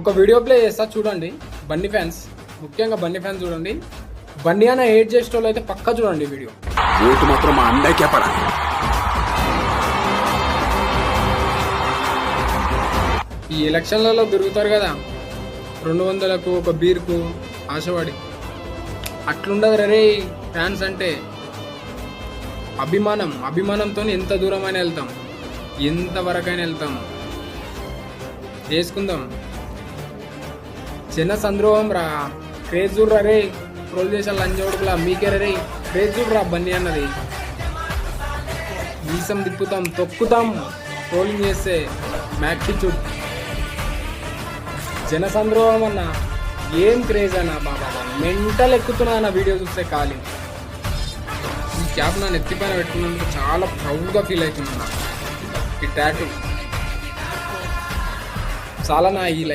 ఒక video play చేస్తా చూడండి. బన్నీ ఫ్యాన్స్, ముఖ్యంగా బన్నీ ఫ్యాన్స్ చూడండి. బన్నీ అన్న ఏడ్ చేసే వాళ్ళు అయితే పక్కా చూడండి వీడియో. ఓటు మాత్రం మా అన్నయ్యకే పడాలి. ఈ ఎలక్షన్లలో తిరుగుతారు కదా 200కు ఒక బీర్కు ఆశపడి, అట్లుండదు రే ఫ్యాన్స్ అంటే. అభిమానంతో ఎంత దూరమైనా వెళ్తాం, ఎంతవరకైనా వెళ్తాం. చేసుకుందాం. చిన్న సంద్రోహం రా, క్రేజ్ చూడరా రే. ట్రోల్ చేసే లంజోడుకులా మీకే రే క్రేజ్ చూడరా. బన్నీ అన్నది మీసం తిప్పుతాం, తొక్కుతాం ట్రోలింగ్ చేస్తే. మ్యాక్టిట్యూడ్ జన సంద్రోహం అన్న ఏం క్రేజ్ అన్న బాబా, మెంటల్ ఎక్కుతున్నా అన్న వీడియో చూస్తే. ఖాళీ ఈ క్యాప్ నా నెత్తి పైన పెట్టుకున్నందుకు చాలా ప్రౌడ్గా ఫీల్ అవుతున్నా. ఈ టాటూ చాలా నా ఈ